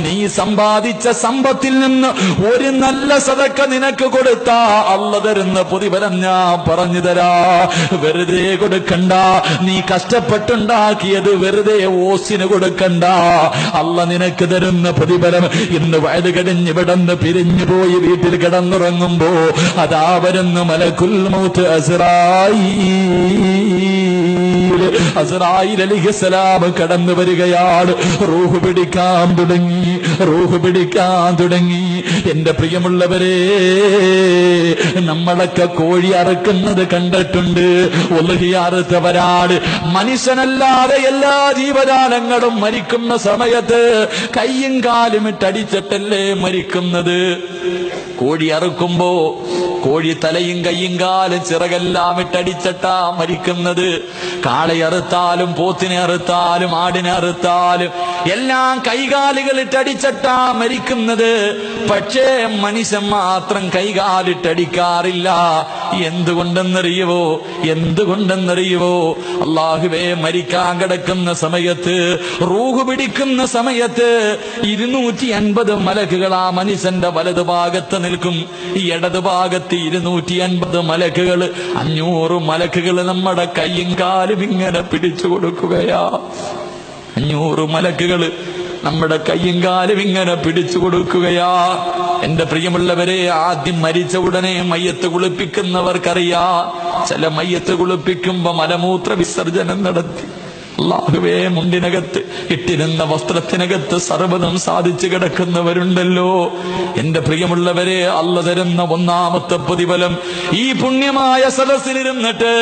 നീ സമ്പാദിച്ച സമ്പത്തിൽ നിന്ന് ഒരു നല്ല സദക്ക നിനക്ക് കൊടുത്താ അല്ലാഹു തരുന്ന പ്രതിഫലം ഞാൻ പറഞ്ഞു തരാ. വെറുതെ കൊടുക്കണ്ട. നീ കഷ്ടപ്പെട്ടുണ്ടാക്കിയത് വെറുതെ ഓസിന് കൊടുക്കണ്ട. അല്ലാഹു നിനക്ക് തരുന്ന പ്രതിഫലം ഇന്ന് വയത് കഴിഞ്ഞ് ഇവിടന്ന് പിരിഞ്ഞു പോയി വീട്ടിൽ കിടന്നുറങ്ങുമ്പോ അതാ വരുന്നു മലക്കുൽ മൗത്ത് അസ്റായീൽ അലൈഹിസ്സലാം കടന്നു വരികയാണ്. റൂഹ് പിടിക്കാൻ തുടങ്ങി. എന്റെ പ്രിയമുള്ളവരെ, നമ്മളൊക്കെ കോഴി അറുക്കുന്നത് കണ്ടിട്ടുണ്ട്. ഉളുഹി അറുത്തവരാട്. മനുഷ്യനല്ലാതെ എല്ലാ ജീവജാലങ്ങളും മരിക്കുന്ന സമയത്ത് കയ്യും കാലും ഇട്ടടിച്ചിട്ടല്ലേ മരിക്കുന്നത്. കോഴി അറുക്കുമ്പോ കോഴി തലയും കയ്യും കാലും ചിറകെല്ലാം ഇട്ടടിച്ചിട്ടാ മരിക്കുന്നത്. കാളയറുത്താലും പോത്തിനെ അറുത്താലും ആടിനെ അറുത്താലും എല്ലാം കൈകാലുകൾ ഇട്ടടിച്ചിട്ടാ മരിക്കുന്നത്. പക്ഷേ മനുഷ്യൻ മാത്രം കൈകാലിട്ടടിക്കാറില്ല. എന്തുകൊണ്ടെന്നറിയുവോ? അല്ലാഹുവേ, മരിക്കാൻ കിടക്കുന്ന സമയത്ത്, റൂഹ് പിടിക്കുന്ന സമയത്ത് 250 മലക്കുകൾ ആ മനുഷ്യന്റെ വലതുഭാഗത്ത് നിൽക്കും. ഈ ഇടതുഭാഗത്ത് 250 മലക്കുകൾ, 500 മലക്കുകൾ നമ്മുടെ കയ്യും കാലും ഇങ്ങനെ പിടിച്ചു കൊടുക്കുകയാ. 500 മലക്കുകൾ നമ്മുടെ കയ്യും കാലും ഇങ്ങനെ പിടിച്ചു കൊടുക്കുകയാ. എന്റെ പ്രിയമുള്ളവരെ, ആദ്യം മരിച്ച ഉടനെ മയ്യത്ത് കുളിപ്പിക്കുന്നവർക്കറിയാ, ചില മയ്യത്ത് കുളിപ്പിക്കുമ്പോ മലമൂത്ര വിസർജനം നടത്തി. അല്ലാഹുവേ, മുണ്ടിനകത്ത് ഇട്ടിരുന്ന വസ്ത്രത്തിനകത്ത് സർവ്വതും സാധിച്ചു കിടക്കുന്നവരുണ്ടല്ലോ. എന്റെ പ്രിയമുള്ളവരെ, അല്ലാഹു തരുന്ന ഒന്നാമത്തെ പ്രതിഫലം, ഈ പുണ്യമായ സദസ്സിലിരുന്നിട്ട്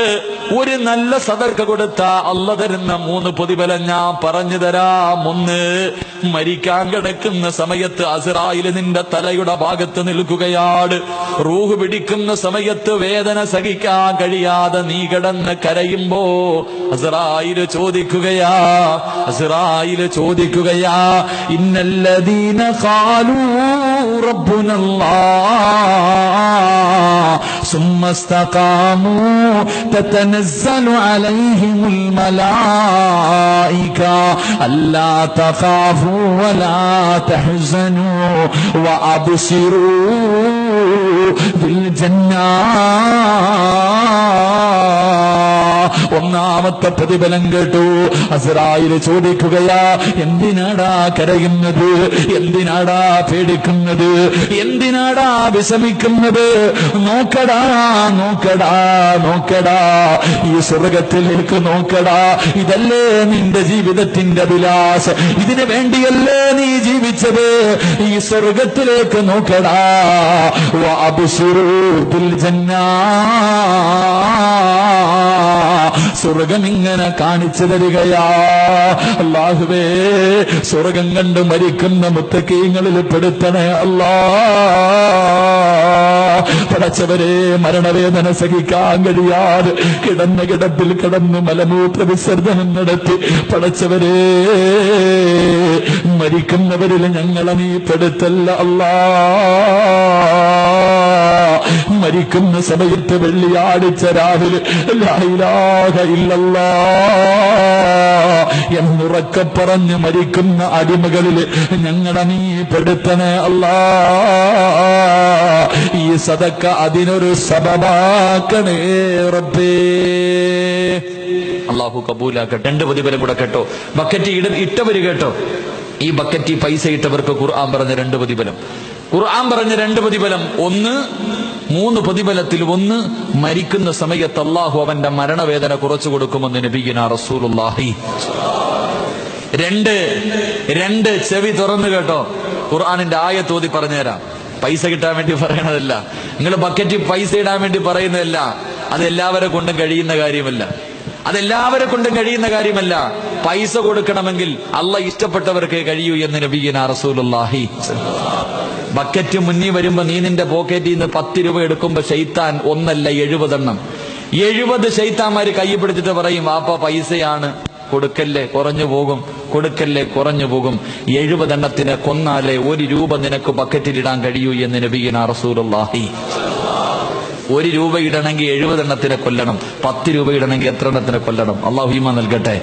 ഒരു നല്ല സദഖ കൊടുത്ത അല്ലാഹു തരുന്ന 3 പ്രതിഫലം ഞാൻ പറഞ്ഞു തരാം. 1, മരിക്കാൻ കിടക്കുന്ന സമയത്ത് അസ്റായീൽ നിന്റെ തലയുടെ ഭാഗത്ത് നിൽക്കുകയാണ്. റൂഹ് പിടിക്കുന്ന സമയത്ത് വേദന സഹിക്കാൻ കഴിയാതെ നീ കിടന്ന് കരയുമ്പോ അസ്റായീൽ ചോദിക്കുകയാ, ഇന്നല്ലദീന ഖാലൂ റബ്ബുനല്ലാഹ് സുമ്മ ഇസ്തഖാമൂ തതനസ്സലു അലൈഹിമുൽ മലായിക അല്ലാ തഖാഫൂ വലാ തഹ്സനൂ വഅബ്ശിറൂ ബിൽ ജന്നാഹ്. ഒന്നാമത്തെ പ്രതിഫലം കേട്ടു. അസ്റായീൽ ചോദിക്കുകയാ, എന്തിനാടാ കരയുന്നത്? എന്തിനാടാ പേടിക്കുന്നത്? എന്തിനാടാ വിഷമിക്കുന്നത്? നോക്കടാ, ഈ സ്വർഗത്തിലേക്ക് നോക്കടാ. ഇതല്ലേ നിന്റെ ജീവിതത്തിന്റെ അഭിലാഷം? ഇതിനു വേണ്ടിയല്ലേ നീ ജീവിച്ചത്? ഈ സ്വർഗത്തിലേക്ക് നോക്കടാ. വഅബ്ശിറൂ ബിൽ ജന്നാഹ്. സ്വർഗം ഇങ്ങനെ കാണിച്ചു തരികയാ. അല്ലാഹുവേ, സ്വർഗം കണ്ട് മരിക്കുന്ന മുത്തഖീങ്ങളിൽ പെടുത്തണേ അല്ലാ. പടച്ചവരെ, മരണവേദന സഹിക്കാൻ കഴിയാതെ കിടന്ന കിടപ്പിൽ കിടന്ന് മലമൂത്ര വിസർജനം നടത്തി പടച്ചവരെ, മരിക്കുന്നവരിൽ ഞങ്ങളെ നീ പെടുത്തല്ല അല്ലാ. മരിക്കുന്ന സമയത്ത് വെള്ളിയാഴ്ച രാവിലെ ലാ ഇലാഹ ഇല്ലല്ലാഹ് എന്നുറക്കെ പറഞ്ഞ് മരിക്കുന്ന അടിമകളിൽ ഞങ്ങളെ നീ പെടുത്തണേ അല്ലാ. ഈ സദക്ക അതിനൊരു സബബാക്കണേ റബ്ബേ. അല്ലാഹു കബൂലാക്കട്ടെ. 2 പ്രതിഫലം കൂടെ കേട്ടോ. ബക്കറ്റ് ഇട്ടവര് കേട്ടോ. ഈ ബക്കറ്റ് പൈസ ഇട്ടവർക്ക് ഖുർആൻ പറഞ്ഞ 2 പ്രതിഫലം. ഖുർആൻ പറഞ്ഞ 2 പ്രതിഫലം. 1, 3 പ്രതിഫലത്തിൽ 1, മരിക്കുന്ന സമയത്ത് അല്ലാഹു അവന്റെ മരണവേദന കുറച്ചു കൊടുക്കുമെന്ന് നബിയുനാ റസൂലുള്ളാഹി. 2 ചെവി തുറന്നു കേട്ടോ. ഖുർആനിന്റെ ആയത്ത് ഓതി പറഞ്ഞുതരാം. പൈസ കിട്ടാൻ വേണ്ടി പറയണതല്ല, നിങ്ങൾ ബക്കറ്റിൽ പൈസ ഇടാൻ വേണ്ടി പറയുന്നതല്ല. അതെല്ലാവരെ കൊണ്ടും കഴിയുന്ന കാര്യമല്ല. പൈസ കൊടുക്കണമെങ്കിൽ അള്ളാഹ് ഇഷ്ടപ്പെട്ടവർക്ക് കഴിയൂ എന്ന് നബിയുനാ റസൂലുള്ളാഹി. ബക്കറ്റ് മുന്നിൽ വരുമ്പോ നീ നിന്റെ പോക്കറ്റിൽ നിന്ന് 10 രൂപ എടുക്കുമ്പോ ശൈത്താൻ 1 അല്ല 70 എണ്ണം, 70 ശൈത്താന്മാര് കൈ പിടിച്ചിട്ട് പറയും, വാപ്പ പൈസയാണ്, കൊടുക്കല്ലേ കുറഞ്ഞു പോകും, 70 എണ്ണത്തിനെ കൊന്നാലേ 1 രൂപ നിനക്ക് ബക്കറ്റിലിടാൻ കഴിയൂ എന്ന് നബിയുനാ റസൂലുള്ളാഹി. 1 രൂപ ഇടണമെങ്കിൽ 70 എണ്ണത്തിനെ കൊല്ലണം. 10 രൂപ ഇടണമെങ്കിൽ എത്ര എണ്ണത്തിനെ കൊല്ലണം? അള്ളാഹു ഈമാൻ നൽകട്ടെ,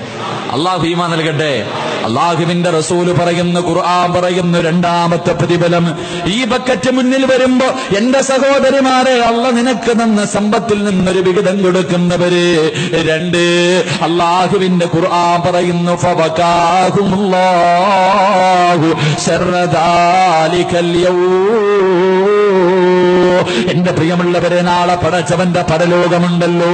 അള്ളാഹു ഈമാൻ നൽകട്ടെ. അള്ളാഹുവിന്റെ റസൂല് പറയുന്നു, ഖുർആൻ പറയുന്നു, രണ്ടാമത്തെ പ്രതിഫലം ഈ ബക്കറ്റ് മുന്നിൽ വരുമ്പോ എന്റെ സഹോദരിമാരെ, അള്ള നിനക്ക് തന്ന സമ്പത്തിൽ നിന്നൊരു വിഹിതം കൊടുക്കുന്നവര്. 2, അള്ളാഹുവിന്റെ ഖുർആൻ പറയുന്നു, ഫവകാഹുമുല്ലാഹു ശർറ ദാലികൽ യൗം. എന്റെ പ്രിയമുള്ളവരെ, നാളെ പടച്ചവന്റെ പരലോകമുണ്ടല്ലോ.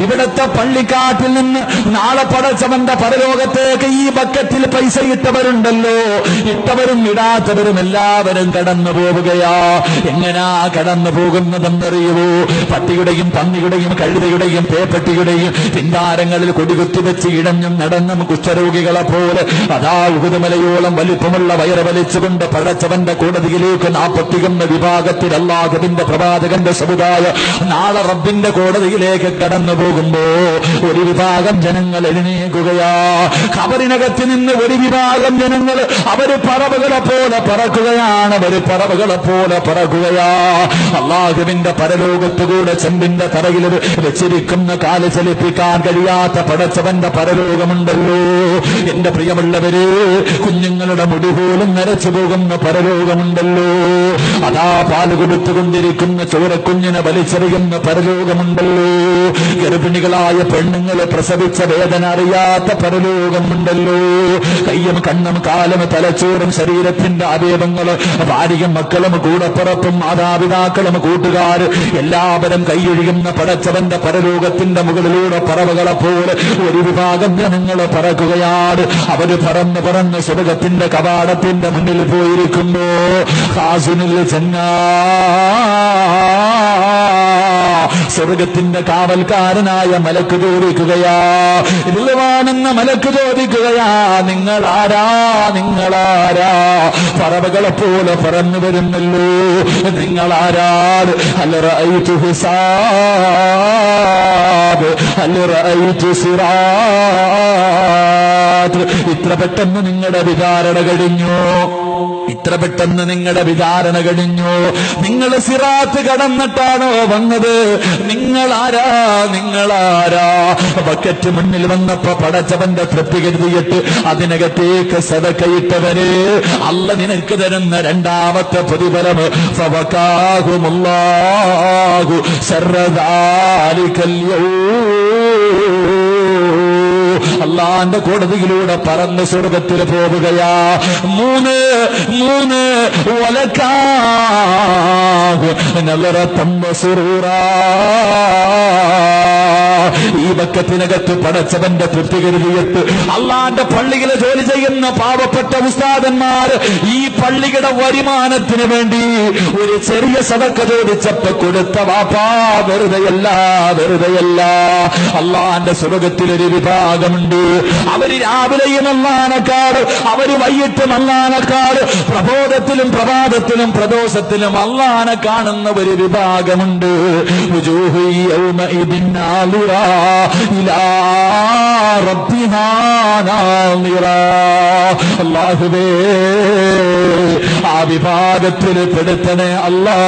ഇവിടത്തെ പള്ളിക്കാട്ടിൽ നിന്ന് നാളെ പടച്ചവന്റെ പരലോകത്തേക്ക് ഈ ബക്കറ്റിൽ പൈസ ഇട്ടവരുണ്ടല്ലോ, ഇട്ടവരും ഇടാത്തവരും എല്ലാവരും കടന്നു പോവുകയാ. എങ്ങനാ കടന്നു പോകുന്നതെന്നറിയുവോ? പട്ടിയുടെയും പന്നിയുടെയും കഴുതയുടെയും പേപ്പട്ടിയുടെയും പിന്താരങ്ങളിൽ കൊടികുത്തിവെച്ച് ഇടഞ്ഞും നടന്നും കുഷ്ഠരോഗികളെ പോലെ അതാ ഉഹുദുമലയോളം വലിപ്പമുള്ള വയറ് വലിച്ചുകൊണ്ട് പടച്ചവന്റെ കോടതിയിലേക്ക് 41 വിഭാഗത്തിൽ അല്ലാഹുവിന്റെ പ്രവാചകന്റെ സമുദായ നാളെ റബ്ബിന്റെ കോടതിയിലേക്ക് കടന്നു പോകുമ്പോ ഒരു വിഭാഗം ജനങ്ങൾ എഴുന്നേൽക്കുകയാ. ഖബറിനകത്ത് നിന്ന് ഒരു വിഭാഗം ജനങ്ങൾ അവര് പറവകളെ പോലെ പറക്കുകയാണ്, അവര് പറവകളെ പോലെ പറക്കുകയാ. അല്ലാഹുവിന്റെ പരലോകത്തുകൂടെ ചെമ്പിന്റെ തറയിൽ വെച്ചിരിക്കുന്ന കാല് ചലിപ്പിക്കാൻ കഴിയാത്ത പടച്ചവന്റെ പരലോകമുണ്ടല്ലോ. എന്റെ പ്രിയമുള്ളവര്, കുഞ്ഞുങ്ങളുടെ മുടി പോലും നരച്ചു പോകുന്ന പരലോകമുണ്ടല്ലോ. അതാ പാല് കൊടുത്തുകൊണ്ടിരിക്കുന്ന ചോരക്കുഞ്ഞിനെ വലിച്ചെറിയുന്ന പരലോകമുണ്ടല്ലോ. ഗർഭിണികളായ പെണ്ണുങ്ങളെ പ്രസവിച്ച വേദന അറിയാത്ത പരലോകമുണ്ടല്ലോ. കയ്യും കണ്ണും കാലും തലച്ചോറും ശരീരത്തിന്റെ അവയവങ്ങള് ഭാര്യയും മക്കളും കൂടപ്പുറപ്പും മാതാപിതാക്കളും കൂട്ടുകാര് എല്ലാവരും കൈയൊഴിയുന്ന പടച്ചവന്റെ പരലോകത്തിന്റെ മുകളിലൂടെ പറവകളെ പോലെ ഒരു വിഭാഗം ജനങ്ങള് പറക്കുകയാണ്. അവര് പറന്ന് സ്വർഗത്തിന്റെ കവാടത്തിന്റെ മുന്നിൽ പോയിരിക്കുമ്പോ ഹാസുനിൽ ചെന്നാ സ്വർഗത്തിന്റെ കാവൽക്കാരനായ മലക്ക് ചോദിക്കുകയാ, ഇൽവാനെന്ന മലക്ക് ചോദിക്കുകയാ, നിങ്ങളാരാ, നിങ്ങളാരാ? പറവകളെ പോലെ പറന്നു വരുന്നല്ലോ, നിങ്ങളാരാണ്? ഹൽ റഅയ്തു ഹിസാബ്, ഹൽ റഅയ്തു സിറാത്ത്. ഇത്ര പെട്ടെന്ന് നിങ്ങളുടെ വിചാരണ കഴിഞ്ഞു, ഇത്ര പെട്ടെന്ന് നിങ്ങളുടെ വിചാരണ കഴിഞ്ഞു. നിങ്ങൾ സിറാത്ത് കടന്നിട്ടാണോ വന്നത്? നിങ്ങളാരാ, നിങ്ങളാരാ? ബക്കറ്റ് മുന്നിൽ വന്നപ്പോ പടച്ചവന്റെ തൃപ്തി കരുതിയിട്ട് അതിനകത്തേക്ക് സദക്കയിട്ടവര് അല്ല നിനക്ക് തരുന്ന രണ്ടാമത്തെ പ്രതിഫലം ഫവകാഹുമുല്ലാഹു ശർറ ദാലികൽ യൗം. അള്ളാന്റെ കോടതിയിലൂടെ പറന്ന് സ്വർഗത്തിൽ പോവുകയാ. 3 ഈ ബക്കറ്റിനകത്ത് പടച്ചവന്റെ തൃപ്തി കരുതിയിട്ട് അള്ളാന്റെ പള്ളിയിലെ ജോലി ചെയ്യുന്ന പാവപ്പെട്ട ഉസ്താദന്മാർ ഈ പള്ളിയുടെ വരുമാനത്തിന് വേണ്ടി ഒരു ചെറിയ സദക്ക ചോദിച്ചപ്പോ കൊടുത്ത വാപ്പാ വെറുതെയല്ല, വെറുതെയല്ല. അള്ളാന്റെ സ്വർഗത്തിലൊരു വിഭാഗമുണ്ട്. അവര് രാവിലെയും അള്ളാനക്കാട്, അവര് വൈകിട്ടും അള്ളാനക്കാട്, പ്രബോധത്തിലും പ്രഭാതത്തിലും പ്രദോഷത്തിലും അള്ളാനെ കാണുന്ന ഒരു വിഭാഗമുണ്ട്. അല്ലാഹുവേ, ആ വിഭാഗത്തിൽ പെടുത്തണേ അല്ലാ.